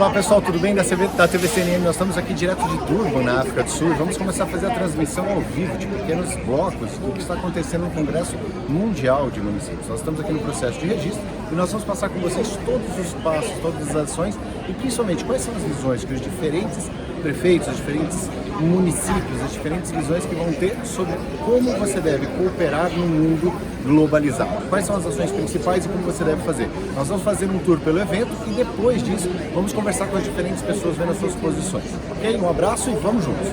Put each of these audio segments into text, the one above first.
Olá pessoal, tudo bem? Da TV CNN, nós estamos aqui direto de Durban, na África do Sul, e vamos começar a fazer a transmissão ao vivo de pequenos blocos do que está acontecendo no Congresso Mundial de Municípios. Nós estamos aqui no processo de registro e nós vamos passar com vocês todos os passos, todas as ações e principalmente quais são as visões que os diferentes prefeitos, os diferentes municípios, as diferentes visões que vão ter sobre como você deve cooperar no mundo globalizado. Quais são as ações principais e como você deve fazer. Nós vamos fazer um tour pelo evento e depois disso vamos conversar com as diferentes pessoas vendo as suas posições. Ok? Um abraço e vamos juntos!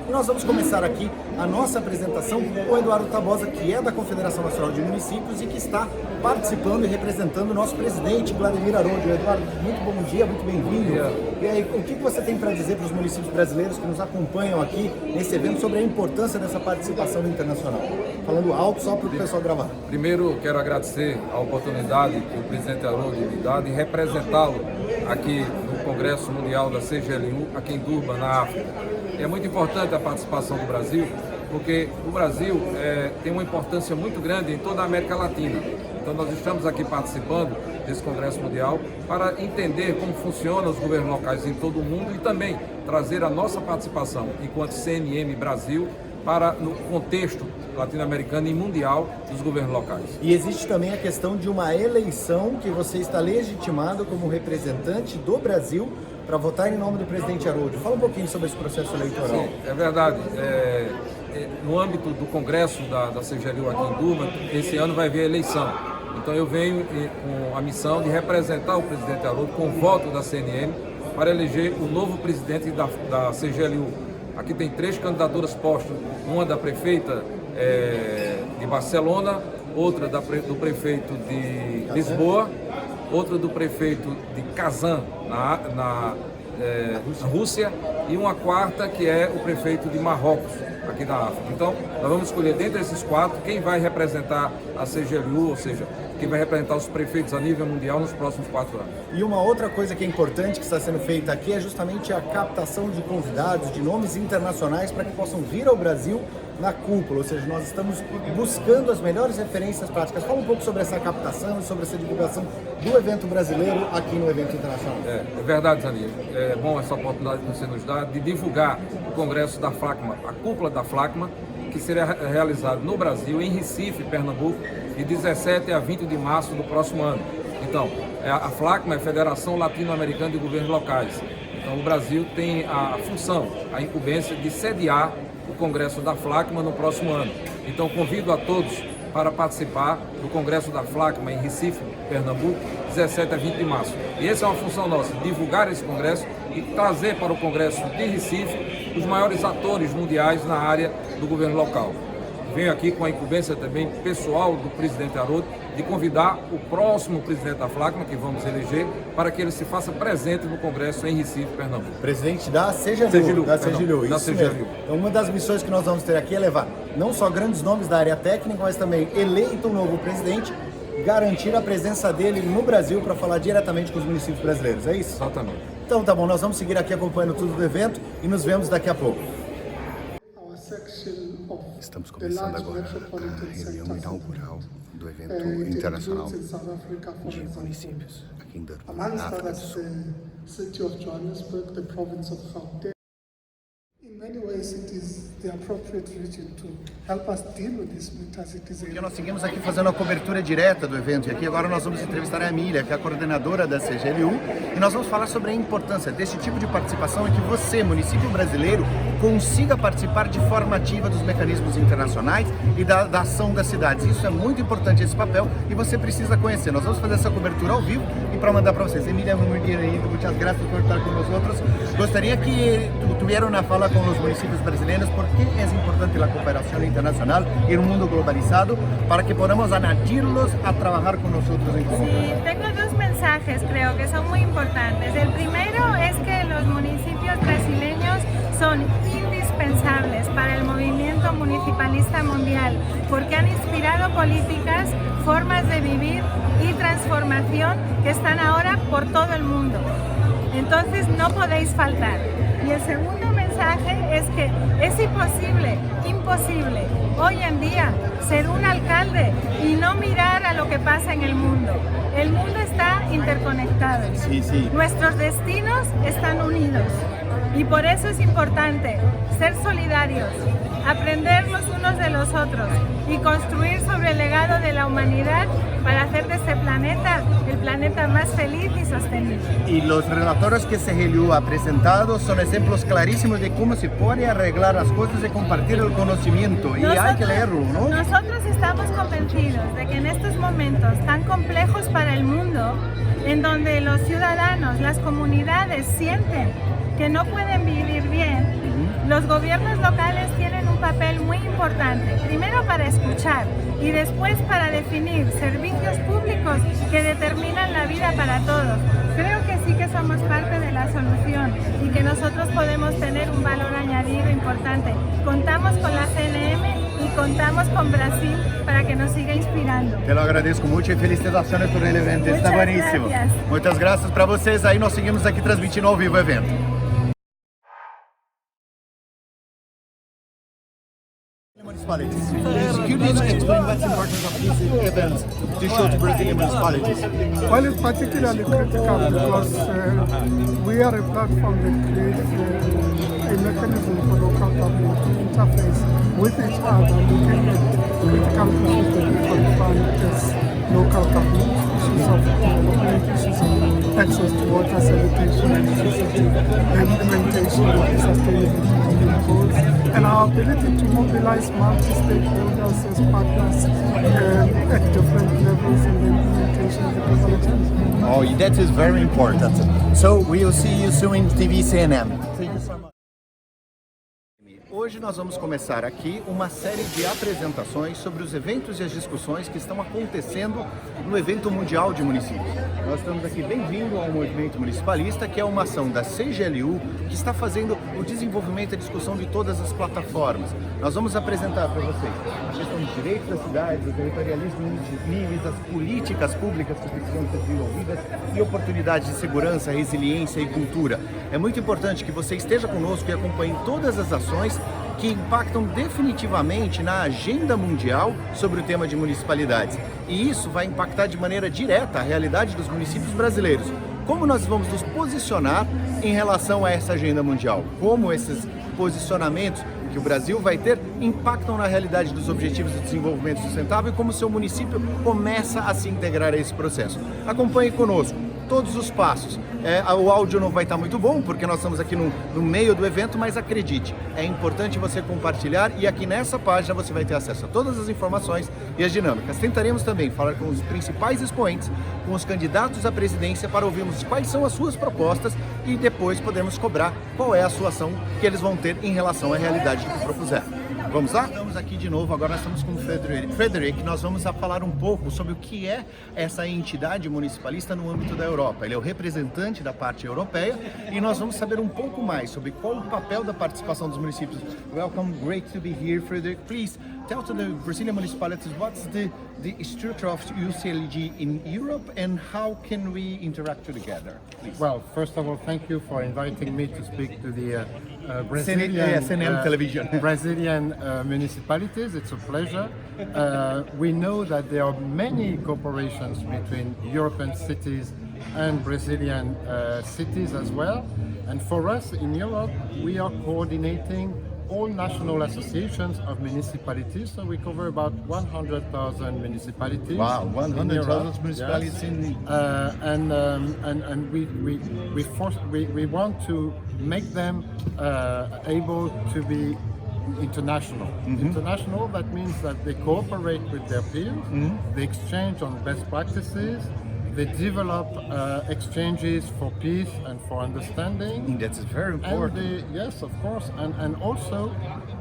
E nós vamos começar aqui a nossa apresentação com o Eduardo Tabosa, que é da Confederação Nacional de Municípios e que está participando e representando o nosso presidente, Vladimir Haroldo. Eduardo, muito bom dia, muito bem-vindo. E aí, o que você tem para dizer para os municípios brasileiros que nos acompanham aqui nesse evento sobre a importância dessa participação internacional? Falando alto só para o pessoal gravar. Primeiro, quero agradecer a oportunidade que o presidente Haroldo me dá de representá-lo aqui no Congresso Mundial da CGLU, aqui em Durban, na África. É muito importante a participação do Brasil, porque o Brasil tem uma importância muito grande em toda a América Latina. Então nós estamos aqui participando desse Congresso Mundial para entender como funcionam os governos locais em todo o mundo e também trazer a nossa participação enquanto CNM Brasil para no contexto latino-americano e mundial dos governos locais. E existe também a questão de uma eleição que você está legitimado como representante do Brasil para votar em nome do presidente Haroldo. Fala um pouquinho sobre esse processo eleitoral. Sim, é verdade. No âmbito do Congresso da CGLU aqui em Durban, esse ano vai haver eleição. Então eu venho com a missão de representar o presidente Haroldo com o voto da CNM para eleger o novo presidente da CGLU. Aqui tem 3 candidaturas postas, uma da prefeita de Barcelona, outra do prefeito de Lisboa, outra do prefeito de Kazan, na Rússia, e uma quarta que é o prefeito de Marrocos, aqui na África. Então, nós vamos escolher dentre esses 4 quem vai representar a CGLU, ou seja, quem vai representar os prefeitos a nível mundial nos próximos 4 anos. E uma outra coisa que é importante que está sendo feita aqui é justamente a captação de convidados, de nomes internacionais para que possam vir ao Brasil na cúpula, ou seja, nós estamos buscando as melhores referências práticas. Fala um pouco sobre essa captação e sobre essa divulgação do evento brasileiro aqui no evento internacional. É verdade, Zanir. É bom essa oportunidade que você nos dá de divulgar o Congresso da FLACMA, a cúpula da FLACMA, que será realizado no Brasil, em Recife, Pernambuco, de 17 a 20 de março do próximo ano. Então, a FLACMA é a Federação Latino-Americana de Governos Locais. Então, o Brasil tem a função, a incumbência de sediar o Congresso da FLACMA no próximo ano. Então, convido a todos para participar do Congresso da FLACMA em Recife, Pernambuco, 17 a 20 de março. E essa é uma função nossa, divulgar esse Congresso e trazer para o Congresso de Recife os maiores atores mundiais na área do governo local. Venho aqui com a incumbência também pessoal do presidente Haroldo de convidar o próximo presidente da FLACMA, que vamos eleger, para que ele se faça presente no Congresso em Recife, Pernambuco. Presidente da CGLU. Então, uma das missões que nós vamos ter aqui é levar não só grandes nomes da área técnica, mas também eleito um novo presidente, garantir a presença dele no Brasil para falar diretamente com os municípios brasileiros, é isso? Exatamente. Então tá bom, nós vamos seguir aqui acompanhando tudo do evento e nos vemos daqui a pouco. Estamos começando agora a reunião inaugural do evento internacional de municípios aqui em Durban, na África do Sul. Porque nós seguimos aqui fazendo a cobertura direta do evento e aqui agora nós vamos entrevistar a Emília, que é a coordenadora da CGLU, e nós vamos falar sobre a importância desse tipo de participação e que você, município brasileiro, consiga participar de forma ativa dos mecanismos internacionais e da ação das cidades. Isso é muito importante, esse papel, e você precisa conhecer. Nós vamos fazer essa cobertura ao vivo e para mandar para vocês. Emília, muito querido, muitas graças por estar com nós outros. Gostaria que tuvieran una fala con los municipios brasileños por qué es importante la cooperación internacional en un mundo globalizado para que podamos añadirlos a trabajar con nosotros en conjunto. Sí, tengo 2 mensajes, creo que son muy importantes. El primero es que los municipios brasileños son indispensables para el movimiento municipalista mundial porque han inspirado políticas, formas de vivir y transformación que están ahora por todo el mundo. Entonces no podéis faltar. Y el segundo mensaje es que es imposible hoy en día ser un alcalde y no mirar a lo que pasa en el mundo. El mundo está interconectado. Sí, sí. Nuestros destinos están unidos y por eso es importante ser solidarios, aprender los unos de los otros y construir sobre el legado de la humanidad para hacer de este planeta el planeta más feliz y sostenible. Y los relatorios que CGLU ha presentado son ejemplos clarísimos de cómo se puede arreglar las cosas y compartir el conocimiento. Y hay que leerlo, ¿no? Nosotros estamos convencidos de que en estos momentos tan complejos para el mundo, en donde los ciudadanos, las comunidades sienten que no pueden vivir bien, los gobiernos locales tienen un papel muy importante, primero para escuchar y después para definir servicios públicos que determinan la vida para todos. Creo que sí que somos parte de la solución y que nosotros podemos tener un valor añadido importante. Contamos con la CNM y contamos con Brasil para que nos siga inspirando. Te lo agradezco mucho y felicitaciones por el evento, está buenísimo. Gracias. Muchas gracias para vocês, aí nós seguimos aqui transmitindo ao vivo o evento. Municipalities. Could you explain what's important of this event to show to Brazilian municipalities? Well, it's particularly critical because we are a platform that creates a mechanism for local government to interface with each other, looking at critical issues that we confront as local government, issues of development, issues of access to water, sanitation, and issues of the implementation of the sustainable development goals, and our ability to mobilize multi-stakeholders as partners at different levels in the implementation of the global agenda. Oh, that is very important. So we'll see you soon in TV CNM. Thank you so much. Hoje nós vamos começar aqui uma série de apresentações sobre os eventos e as discussões que estão acontecendo no evento mundial de municípios. Nós estamos aqui bem-vindo ao Movimento Municipalista, que é uma ação da CGLU que está fazendo o desenvolvimento e a discussão de todas as plataformas. Nós vamos apresentar para vocês a questão dos direitos das cidades, o territorialismo em níveis, as políticas públicas que precisam ser desenvolvidas e oportunidades de segurança, resiliência e cultura. É muito importante que você esteja conosco e acompanhe todas as ações que impactam definitivamente na agenda mundial sobre o tema de municipalidades. E isso vai impactar de maneira direta a realidade dos municípios brasileiros. Como nós vamos nos posicionar em relação a essa agenda mundial? Como esses posicionamentos que o Brasil vai ter impactam na realidade dos Objetivos de Desenvolvimento Sustentável e como o seu município começa a se integrar a esse processo. Acompanhe conosco todos os passos. O áudio não vai estar muito bom, porque nós estamos aqui no meio do evento, mas acredite, é importante você compartilhar e aqui nessa página você vai ter acesso a todas as informações e as dinâmicas. Tentaremos também falar com os principais expoentes, com os candidatos à presidência para ouvirmos quais são as suas propostas e depois podermos cobrar qual é a sua ação que eles vão ter em relação à realidade que propuser. Vamos lá? Estamos aqui de novo, agora nós estamos com o Frederic, nós vamos falar um pouco sobre o que é essa entidade municipalista no âmbito da Europa. Ele é o representante da parte europeia e nós vamos saber um pouco mais sobre qual o papel da participação dos municípios. Welcome, great to be here, Frederic. Please tell to the Brazilian municipalities what's the structure of UCLG in Europe and how can we interact together, please? Well, first of all, thank you for inviting me to speak to the Brazilian television. Brazilian municipalities. It's a pleasure. We know that there are many cooperations between European cities and Brazilian cities as well. And for us in Europe, we are coordinating all national associations of municipalities. So we cover about 100,000 municipalities. Wow, 100,000 municipalities yes. in And we want to make them able to be international. International, that means that they cooperate with their peers, they exchange on best practices, they develop exchanges for peace and for understanding. That's very important. Yes, of course, and also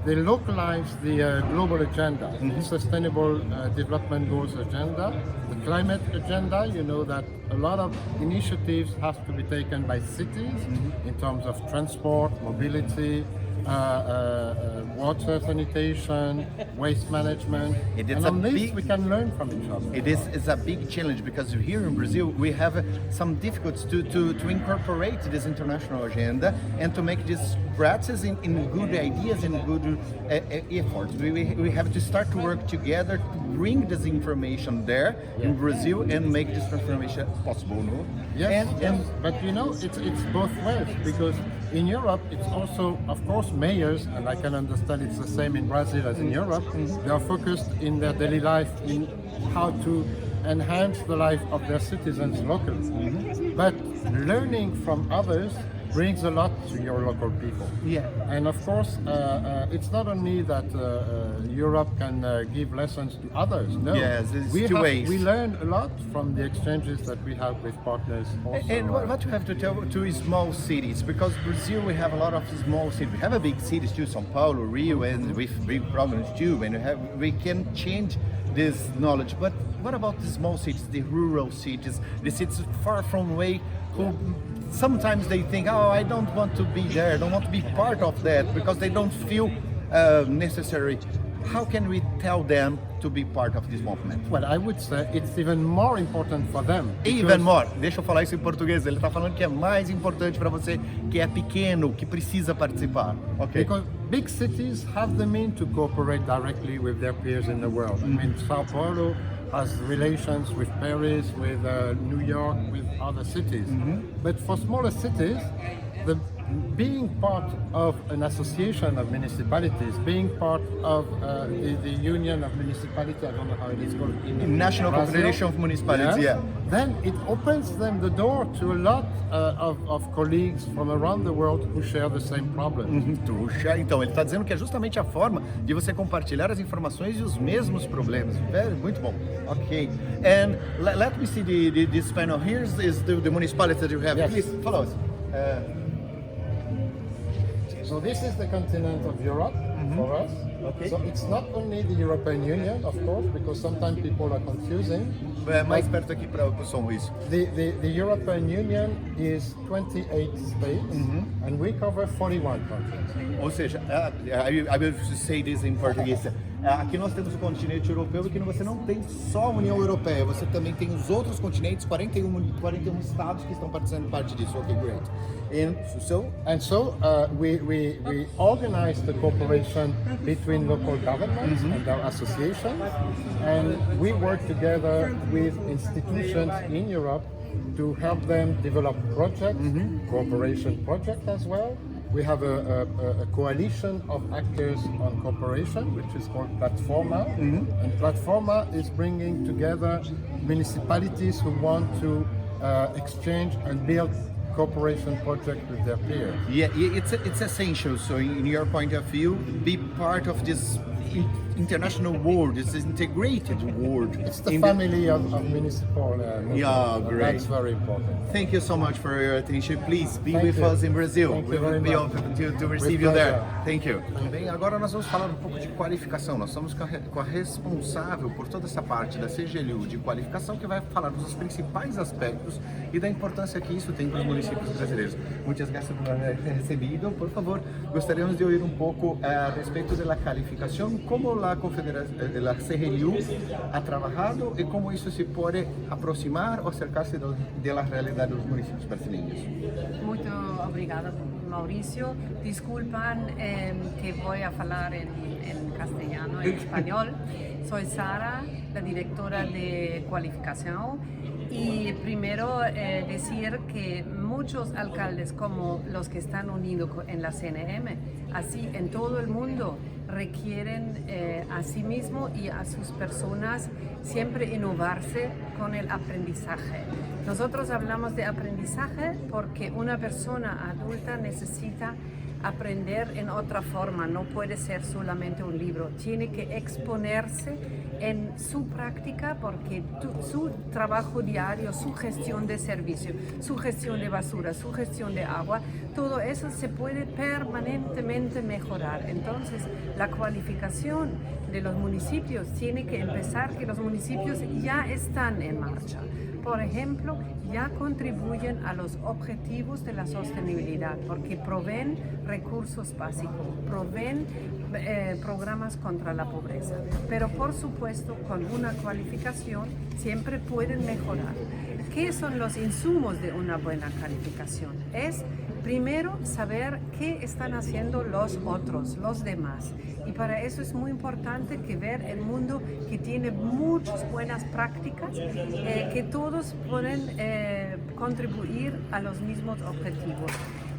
they localize the global agenda, the Sustainable Development Goals agenda, the climate agenda. You know that a lot of initiatives have to be taken by cities in terms of transport, mobility, water sanitation, waste management, It is and a on this big- we can learn from each other. It's a big challenge because here in Brazil we have some difficulties to incorporate this international agenda and to make this practice in good ideas and good efforts. We have to start to work together to bring this information there in Brazil and make this transformation possible. No? Yes, And but you know, it's both ways, because in Europe it's also, of course, mayors, and I can understand it's the same in Brazil as in Europe, they are focused in their daily life in how to enhance the life of their citizens locally. But learning from others brings a lot to your local people. Yeah. And of course, it's not only that Europe can give lessons to others. No, Yes, it's two ways. We learn a lot from the exchanges that we have with partners. Also, And what you have to tell to small cities, because Brazil we have a lot of small cities. We have a big cities too, São Paulo, Rio, and with big problems too. And we can change this knowledge. But what about the small cities, the rural cities, the cities far from away who sometimes they think, oh, I don't want to be there, I don't want to be part of that because they don't feel necessary. How can we tell them to be part of this movement? well, I would say it's even more important for them. Even more. Deixa eu falar isso em português. Ele está falando que é mais importante para você que é pequeno, que precisa participar. Ok? Because big cities have the means to cooperate directly with their peers in the world. I mean, Sao Paulo has relations with Paris, with New York, with other cities. But for smaller cities, being part of an association of municipalities, being part of the Union of Municipalities, I don't know how it is called in National Brazil. Confederation of Municipalities, yeah. Then it opens them the door to a lot of colleagues from around the world who share the same problem. Tuxa. Então, ele está dizendo que é justamente a forma de você compartilhar as informações e os mesmos problemas. Muito bom. Ok. And let me see this panel. Here's the municipality that you have. Yes. Please, follow us. So this is the continent of Europe for us. Okay. So it's not only the European Union, of course, because sometimes people are confusing. Mais perto aqui para o som, isso. The European Union is 28 states, and we cover 41 countries. Ou seja, I will say this in português. Aqui nós temos o continente europeu e que você não tem só a União Europeia, você também tem os outros continentes, 41 estados que estão participando parte disso. Okay, great. And so we organize the cooperation between local governments and our association, and we work together with institutions in Europe to help them develop projects, cooperation projects as well. We have a coalition of actors on cooperation, which is called Platforma. And Platforma is bringing together municipalities who want to exchange and build cooperation projects with their peers. Yeah, it's essential. So, in your point of view, be part of this international world, this integrated world. It's the family of municipal movement. Yeah, great. That's very important. Thank you so much for your attention. Please be Thank with you. us in Brazil. Thank We you will very be much. open to receive With you there. pleasure. Thank you. Bem, agora nós vamos falar um pouco de qualificação. Nós estamos com a responsável por toda essa parte da CGLU de qualificação, que vai falar dos principais aspectos e da importância que isso tem para os municípios brasileiros. Muitas graças por haber recebido. Por favor, gostaríamos de ouvir um pouco a respeito da qualificação, como a CGLU ha trabajado y cómo eso se puede aproximar o acercarse de la realidad de los municipios brasileños. Muito obrigada, Mauricio. Disculpan que voy a hablar en castellano, en español. Soy Sara, la directora de cualificación. Y primero decir que muchos alcaldes como los que están unidos en la CNM, así en todo el mundo, requieren a sí mismo y a sus personas siempre innovarse con el aprendizaje. Nosotros hablamos de aprendizaje porque una persona adulta necesita aprender en otra forma, no puede ser solamente un libro, tiene que exponerse en su práctica porque su trabajo diario, su gestión de servicio, su gestión de basura, su gestión de agua, todo eso se puede permanentemente mejorar. Entonces, la cualificación de los municipios tiene que empezar que los municipios ya están en marcha. Por ejemplo, ya contribuyen a los objetivos de la sostenibilidad porque proveen recursos básicos, proveen programas contra la pobreza, pero por supuesto con una cualificación siempre pueden mejorar. ¿Qué son los insumos de una buena calificación? Es primero saber qué están haciendo los otros, los demás. Y para eso es muy importante que ver el mundo que tiene muchas buenas prácticas, que todos pueden contribuir a los mismos objetivos.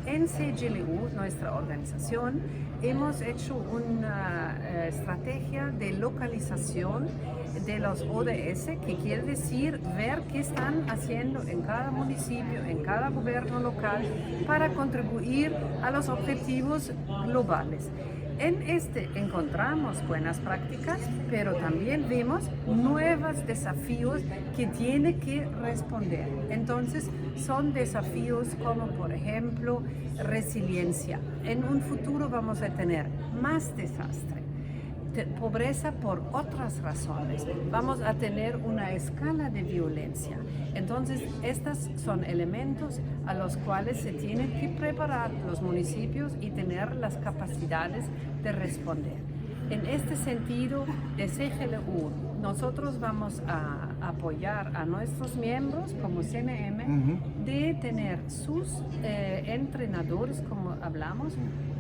En CGLU, nuestra organización, hemos hecho una estrategia de localización de los ODS, que quiere decir ver qué están haciendo en cada municipio, en cada gobierno local, para contribuir a los objetivos globales. En este encontramos buenas prácticas, pero también vemos nuevos desafíos que tiene que responder. Entonces, son desafíos como, por ejemplo, resiliencia. En un futuro vamos a tener más desastre, pobreza por otras razones. Vamos a tener una escala de violencia. Entonces, estos son elementos a los cuales se tienen que preparar los municipios y tener las capacidades de responder. En este sentido, de CGLU, nosotros vamos a apoyar a nuestros miembros como CNM de tener sus entrenadores, como hablamos,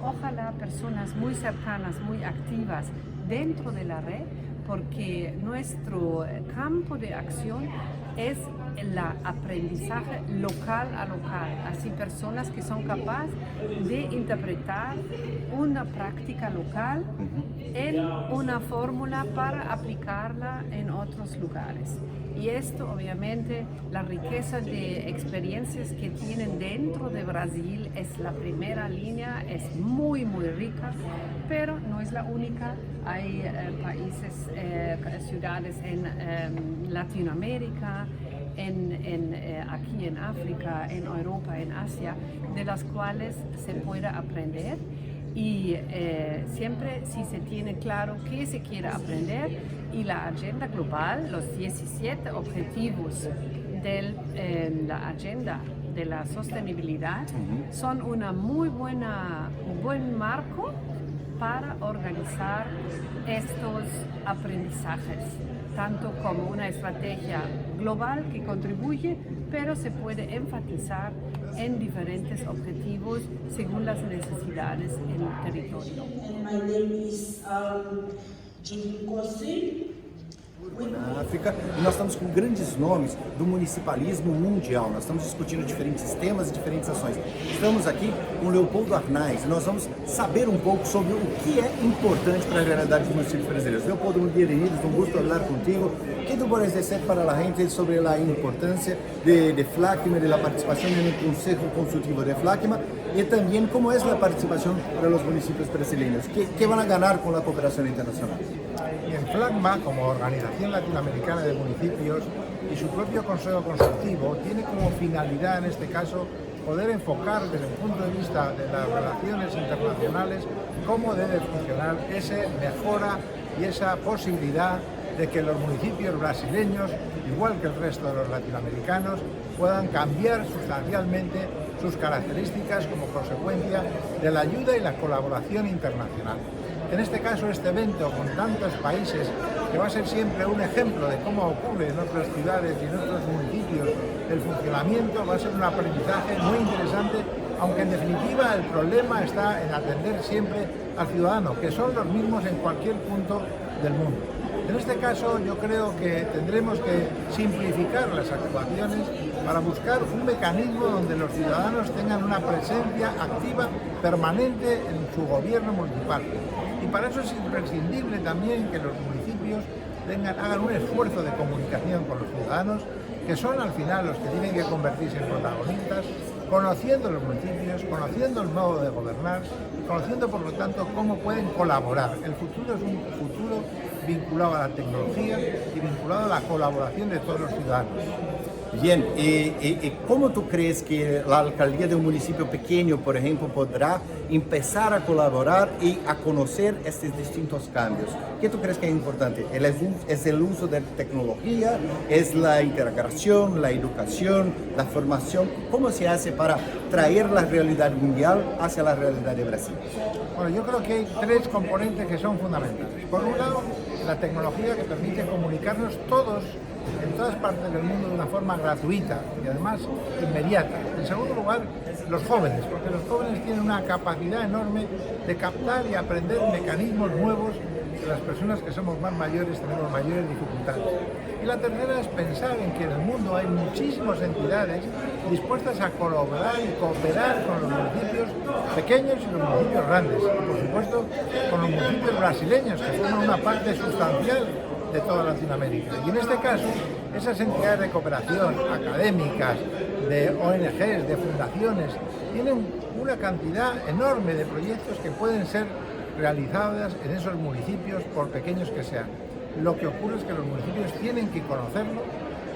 ojalá personas muy cercanas, muy activas dentro de la red, porque nuestro campo de acción es el aprendizaje local a local, así personas que son capaces de interpretar una práctica local en una fórmula para aplicarla en otros lugares. Y esto, obviamente, la riqueza de experiencias que tienen dentro de Brasil es la primera línea, es muy, muy rica, pero no es la única. Hay países, ciudades en Latinoamérica, aquí en África, en Europa, en Asia, de las cuales se pueda aprender. Y siempre si se tiene claro qué se quiere aprender, y la agenda global, los 17 objetivos de la agenda de la sostenibilidad son un buen marco para organizar estos aprendizajes, tanto como una estrategia global que contribuye, pero se puede enfatizar en diferentes objetivos según las necesidades en el territorio. My name is Julie Kossi. Na África, e nós estamos com grandes nomes do municipalismo mundial. Nós estamos discutindo diferentes temas e diferentes ações. Estamos aqui com Leopoldo Arnaiz e nós vamos saber um pouco sobre o que é importante para a realidade dos municípios brasileiros. Leopoldo, muy bienvenido, un gusto hablar contigo. ¿Qué tú puedes decir para la gente sobre la importancia de FLACMA, de la participación en el Consejo Consultivo de FLACMA y también cómo es la participación para los municipios brasileños? ¿Qué van a ganar con la cooperación internacional? Bien, FLACMA, como Organización Latinoamericana de Municipios, y su propio Consejo Consultivo, tiene como finalidad, en este caso, poder enfocar desde el punto de vista de las relaciones internacionales cómo debe funcionar esa mejora y esa posibilidad de que los municipios brasileños, igual que el resto de los latinoamericanos, puedan cambiar sustancialmente sus características como consecuencia de la ayuda y la colaboración internacional. En este caso, este evento con tantos países, que va a ser siempre un ejemplo de cómo ocurre en otras ciudades y en otros municipios el funcionamiento, va a ser un aprendizaje muy interesante, aunque en definitiva el problema está en atender siempre al ciudadano, que son los mismos en cualquier punto del mundo. En este caso yo creo que tendremos que simplificar las actuaciones para buscar un mecanismo donde los ciudadanos tengan una presencia activa permanente en su gobierno municipal. Y para eso es imprescindible también que los municipios hagan un esfuerzo de comunicación con los ciudadanos, que son al final los que tienen que convertirse en protagonistas, conociendo los municipios, conociendo el modo de gobernar y conociendo por lo tanto cómo pueden colaborar. El futuro es un futuro vinculado a la tecnología y vinculado a la colaboración de todos los ciudadanos. Bien, ¿y cómo tú crees que la alcaldía de un municipio pequeño, por ejemplo, podrá empezar a colaborar y a conocer estos distintos cambios? ¿Qué tú crees que es importante? ¿Es el uso de tecnología? ¿Es la integración, la educación, la formación? ¿Cómo se hace para traer la realidad mundial hacia la realidad de Brasil? Bueno, yo creo que hay tres componentes que son fundamentales. Por un lado, la tecnología que permite comunicarnos todos en todas partes del mundo de una forma gratuita y además inmediata. En segundo lugar, los jóvenes, porque los jóvenes tienen una capacidad enorme de captar y aprender mecanismos nuevos que las personas que somos más mayores tenemos mayores dificultades. Y la tercera es pensar en que en el mundo hay muchísimas entidades dispuestas a colaborar y cooperar con los municipios pequeños y los municipios grandes, y por supuesto con los municipios brasileños, que forman una parte sustancial de toda Latinoamérica. Y en este caso, esas entidades de cooperación, académicas, de ONGs, de fundaciones, tienen una cantidad enorme de proyectos que pueden ser realizadas en esos municipios, por pequeños que sean. Lo que ocurre es que los municipios tienen que conocerlo,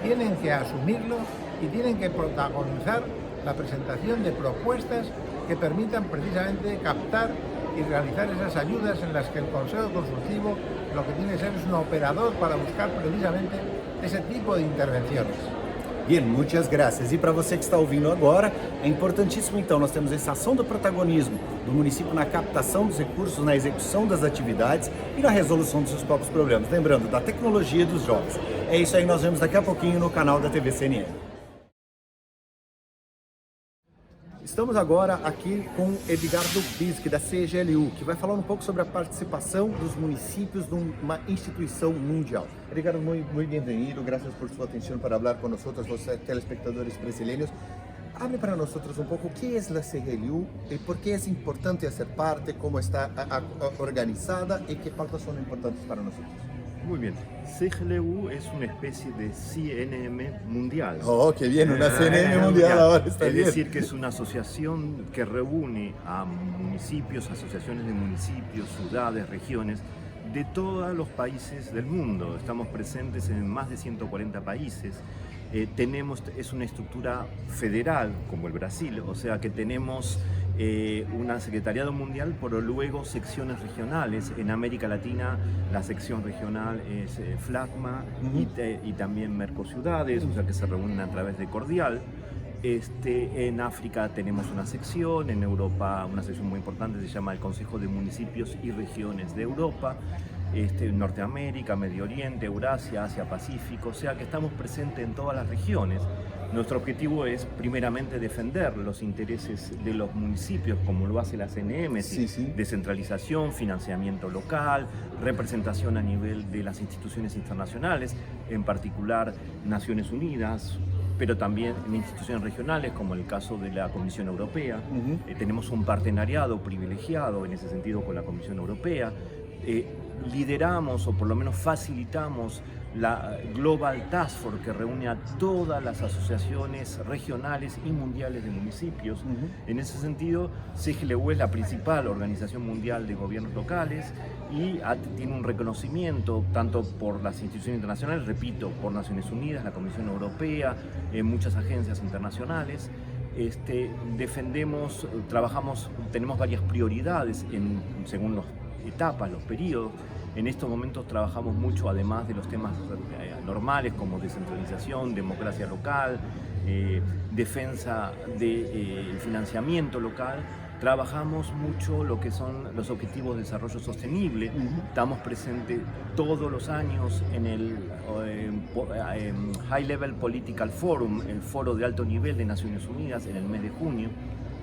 tienen que asumirlo y tienen que protagonizar la presentación de propuestas que permitan precisamente captar y realizar esas ayudas en las que el Consejo Consultivo lo que tiene que ser es un operador para buscar precisamente esse tipo de intervenções. Bien, muitas graças. E para você que está ouvindo agora, é importantíssimo então, nós temos essa ação do protagonismo do município na captação dos recursos, na execução das atividades e na resolução dos seus próprios problemas. Lembrando, da tecnologia e dos jovens. É isso aí, nós vemos daqui a pouquinho no canal da TV CNN. Estamos agora aqui com Edgardo Bisque, da CGLU, que vai falar um pouco sobre a participação dos municípios numa instituição mundial. Edgardo, muito bem-vindo, graças por sua atenção para falar com nós, os telespectadores brasileiros. Hable para nós um pouco o que é a CGLU e por que é importante ser parte, como está organizada e que pautas são importantes para nós. Muy bien. CGLU es una especie de CNM mundial. Oh, qué bien, una CNM mundial ahora está bien. Es decir, que es una asociación que reúne a municipios, asociaciones de municipios, ciudades, regiones, de todos los países del mundo. Estamos presentes en más de 140 países. Es una estructura federal, como el Brasil, o sea que tenemos un secretariado mundial, pero luego secciones regionales. En América Latina la sección regional es FLACMA y también Mercociudades, o sea que se reúnen a través de Cordial. En África tenemos una sección, en Europa una sección muy importante se llama el Consejo de Municipios y Regiones de Europa, Norteamérica, Medio Oriente, Eurasia, Asia Pacífico, o sea que estamos presentes en todas las regiones. Nuestro objetivo es primeramente defender los intereses de los municipios, como lo hace la CNM, descentralización, financiamiento local, representación a nivel de las instituciones internacionales, en particular Naciones Unidas, pero también en instituciones regionales, como el caso de la Comisión Europea. Tenemos un partenariado privilegiado en ese sentido con la Comisión Europea. Lideramos, o por lo menos facilitamos, la Global Task Force, que reúne a todas las asociaciones regionales y mundiales de municipios. En ese sentido, CGLU es la principal organización mundial de gobiernos locales y tiene un reconocimiento tanto por las instituciones internacionales, repito, por Naciones Unidas, la Comisión Europea, muchas agencias internacionales. Defendemos, trabajamos, tenemos varias prioridades según las etapas, los periodos. En estos momentos trabajamos mucho, además de los temas normales como descentralización, democracia local, defensa del financiamiento local. Trabajamos mucho lo que son los objetivos de desarrollo sostenible. Estamos presentes todos los años en el High Level Political Forum, el foro de alto nivel de Naciones Unidas, en el mes de junio,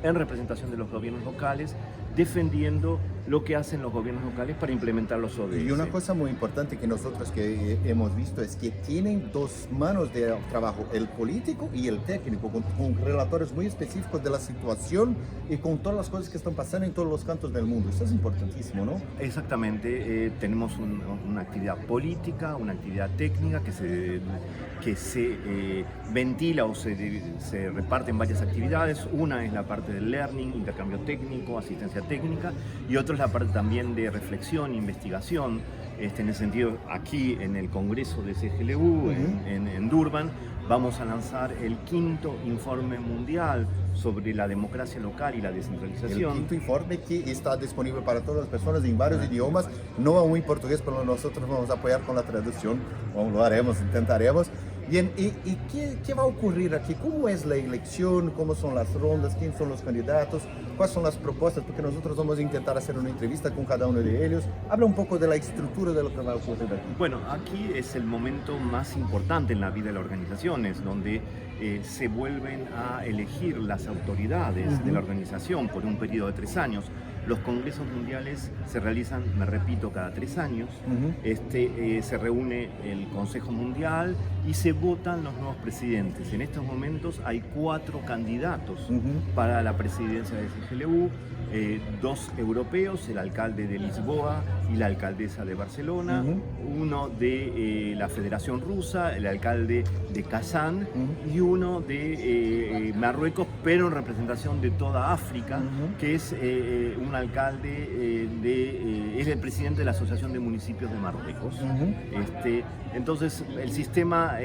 en representación de los gobiernos locales, defendiendo lo que hacen los gobiernos locales para implementar los ODS. Y una cosa muy importante que nosotros que hemos visto es que tienen dos manos de trabajo, el político y el técnico, con relatorios muy específicos de la situación y con todas las cosas que están pasando en todos los cantos del mundo. Eso es importantísimo, ¿no? Exactamente. Tenemos una actividad política, una actividad técnica que se ventila o se reparte en varias actividades. Una es la parte del learning, intercambio técnico, asistencia técnica, y otra es la parte también de reflexión, investigación. En ese sentido, aquí en el Congreso de CGLU, en Durban, vamos a lanzar el 5º informe mundial sobre la democracia local y la descentralización. El 5º informe que está disponible para todas las personas en varios idiomas, no aún en portugués, pero nosotros vamos a apoyar con la traducción, o lo haremos, intentaremos. Bien, ¿y qué va a ocurrir aquí? ¿Cómo es la elección? ¿Cómo son las rondas? ¿Quiénes son los candidatos? ¿Cuáles son las propuestas? Porque nosotros vamos a intentar hacer una entrevista con cada uno de ellos. Habla un poco de la estructura de lo que va a ocurrir aquí. Bueno, aquí es el momento más importante en la vida de la organización, es donde se vuelven a elegir las autoridades de la organización por un periodo de 3 años. Los congresos mundiales se realizan, me repito, cada 3 años. Se reúne el Consejo Mundial y se votan los nuevos presidentes. En estos momentos hay 4 candidatos para la presidencia de CGLU, 2 europeos, el alcalde de Lisboa y la alcaldesa de Barcelona, uno de la Federación Rusa, el alcalde de Kazán, y uno de Marruecos, pero en representación de toda África, que es un alcalde es el presidente de la Asociación de Municipios de Marruecos. Entonces el sistema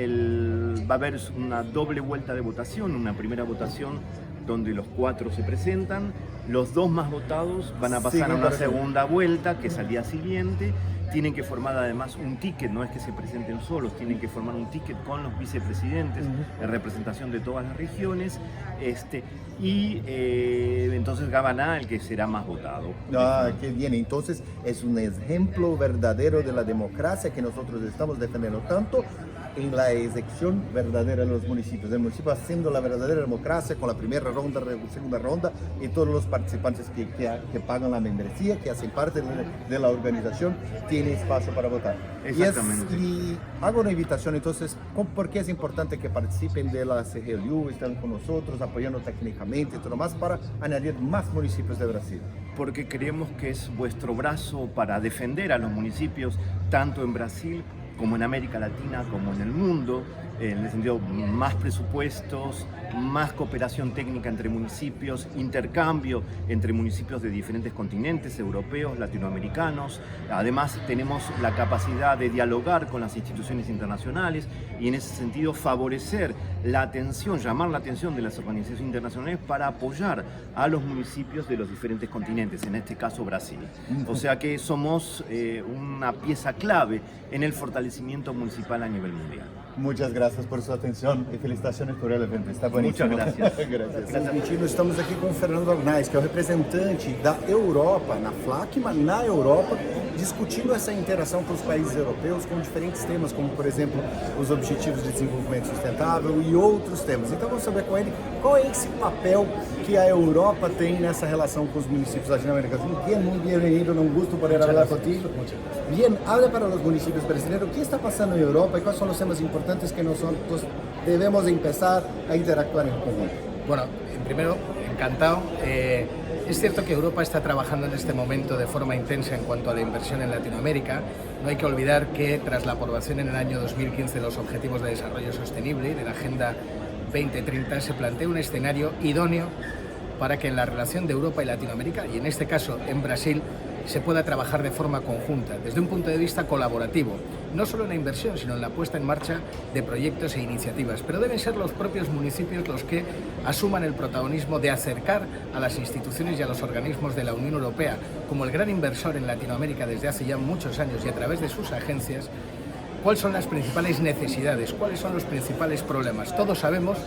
va a haber una doble vuelta de votación, una primera votación donde los 4 se presentan, los 2 más votados van a pasar a una segunda vuelta, que es al día siguiente. Tienen que formar además un ticket, no es que se presenten solos, tienen que formar un ticket con los vicepresidentes en representación de todas las regiones, entonces gana el que será más votado. Ah, qué bien, entonces es un ejemplo verdadero de la democracia que nosotros estamos defendiendo tanto en la elección verdadera de los municipios. El municipio haciendo la verdadera democracia con la primera ronda, segunda ronda y todos los participantes que pagan la membresía, que hacen parte de la organización, tienen espacio para votar. Exactamente. Y hago una invitación entonces, ¿por qué es importante que participen de la CGLU, estén con nosotros, apoyando técnicamente y todo más para añadir más municipios de Brasil? Porque creemos que es vuestro brazo para defender a los municipios, tanto en Brasil como en América Latina, como en el mundo, en el sentido más presupuestos, más cooperación técnica entre municipios, intercambio entre municipios de diferentes continentes, europeos, latinoamericanos. Además tenemos la capacidad de dialogar con las instituciones internacionales y en ese sentido favorecer la atención, llamar la atención de las organizaciones internacionales para apoyar a los municipios de los diferentes continentes, en este caso Brasil. O sea que somos una pieza clave en el fortalecimiento municipal a nivel mundial. Muchas gracias por su atención y felicitaciones por el evento. Está buenísimo. Muchas gracias. Gracias. Estamos aqui com o Fernando Arnaiz, que é o representante da Europa, na FLACMA, na Europa, discutindo essa interação com os países europeus com diferentes temas, como, por exemplo, os Objetivos de Desenvolvimento Sustentável e outros temas. Então, vamos saber com ele qual é esse papel que a Europa tem nessa relação com os municípios latino-americanos. Bienvenido, un gusto poder hablar contigo. Bien, habla para los municipios brasileños, ¿qué está pasando en Europa y cuáles son los temas importantes que nosotros debemos empezar a interactuar en conjunto? Bueno, primero, encantado. Es cierto que Europa está trabajando en este momento de forma intensa en cuanto a la inversión en Latinoamérica. No hay que olvidar que tras la aprobación en el año 2015 de los Objetivos de Desarrollo Sostenible y de la Agenda 2030 se plantea un escenario idóneo para que en la relación de Europa y Latinoamérica, y en este caso en Brasil, se pueda trabajar de forma conjunta, desde un punto de vista colaborativo, no solo en la inversión, sino en la puesta en marcha de proyectos e iniciativas. Pero deben ser los propios municipios los que asuman el protagonismo de acercar a las instituciones y a los organismos de la Unión Europea, como el gran inversor en Latinoamérica desde hace ya muchos años y a través de sus agencias, cuáles son las principales necesidades, cuáles son los principales problemas. Todos sabemos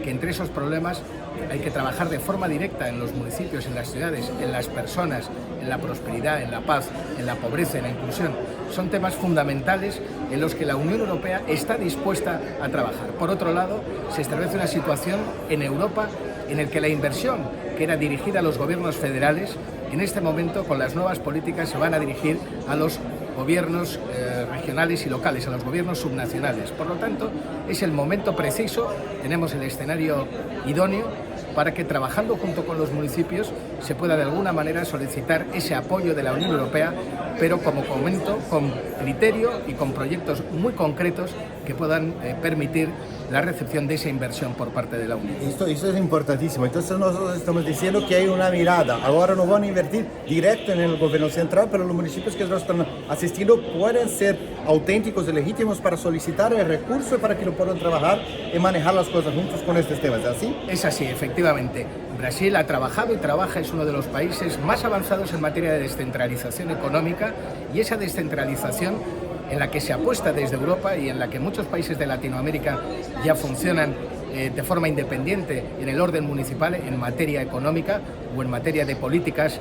que entre esos problemas hay que trabajar de forma directa en los municipios, en las ciudades, en las personas, en la prosperidad, en la paz, en la pobreza, en la inclusión. Son temas fundamentales en los que la Unión Europea está dispuesta a trabajar. Por otro lado, se establece una situación en Europa en la que la inversión que era dirigida a los gobiernos federales, en este momento con las nuevas políticas se van a dirigir a los gobiernos regionales y locales, a los gobiernos subnacionales. Por lo tanto, es el momento preciso, tenemos el escenario idóneo para que trabajando junto con los municipios se pueda de alguna manera solicitar ese apoyo de la Unión Europea, pero como comento, con criterio y con proyectos muy concretos que puedan permitir la recepción de esa inversión por parte de la Unión. Eso es importantísimo. Entonces nosotros estamos diciendo que hay una mirada. Ahora no van a invertir directo en el gobierno central, pero los municipios que nos están asistiendo pueden ser auténticos y legítimos para solicitar el recurso y para que lo puedan trabajar y manejar las cosas juntos con estos temas. ¿Es así? Es así, efectivamente. Brasil ha trabajado y trabaja, es uno de los países más avanzados en materia de descentralización económica, y esa descentralización en la que se apuesta desde Europa y en la que muchos países de Latinoamérica ya funcionan de forma independiente en el orden municipal en materia económica o en materia de políticas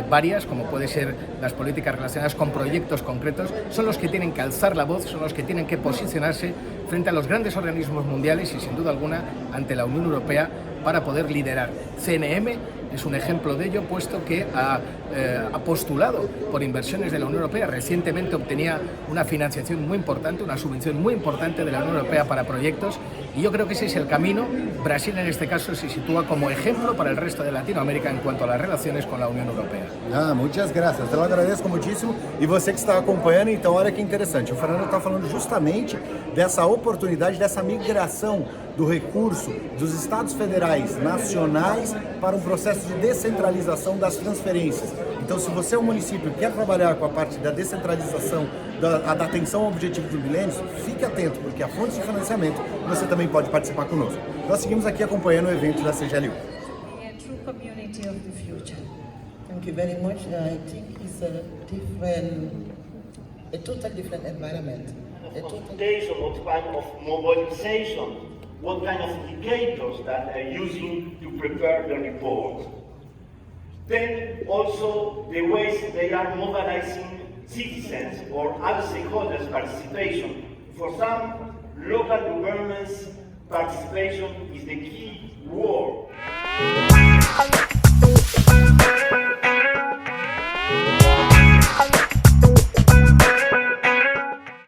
varias, como puede ser las políticas relacionadas con proyectos concretos, son los que tienen que alzar la voz, son los que tienen que posicionarse frente a los grandes organismos mundiales y sin duda alguna ante la Unión Europea para poder liderar. CNM es un ejemplo de ello, puesto que ha postulado por inversiones de la Unión Europea. Recientemente obtenía una financiación muy importante, una subvención muy importante de la Unión Europea para proyectos, y yo creo que ese es el camino. Brasil en este caso se sitúa como ejemplo para el resto de Latinoamérica en cuanto a las relaciones con la Unión Europea. Muchas gracias, eu agradeço muitíssimo. E você que está acompanhando, então olha que interessante, o Fernando está falando justamente dessa oportunidade, dessa migração do recurso dos estados federais nacionais para um processo de descentralização das transferências. Então, se você é um município que quer trabalhar com a parte da descentralização, da atenção ao objetivo do milênio, fique atento, porque a fonte de financiamento você também pode participar conosco. Nós seguimos aqui acompanhando o evento da CGLU. A true community of the future. Thank you very much. I think it's a totally different environment. Consultation, what kind of mobilization, what kind of indicators that are using to prepare the report. Then also the ways they are mobilizing citizens or other stakeholders' participation. For some, local governments' participation is the key word.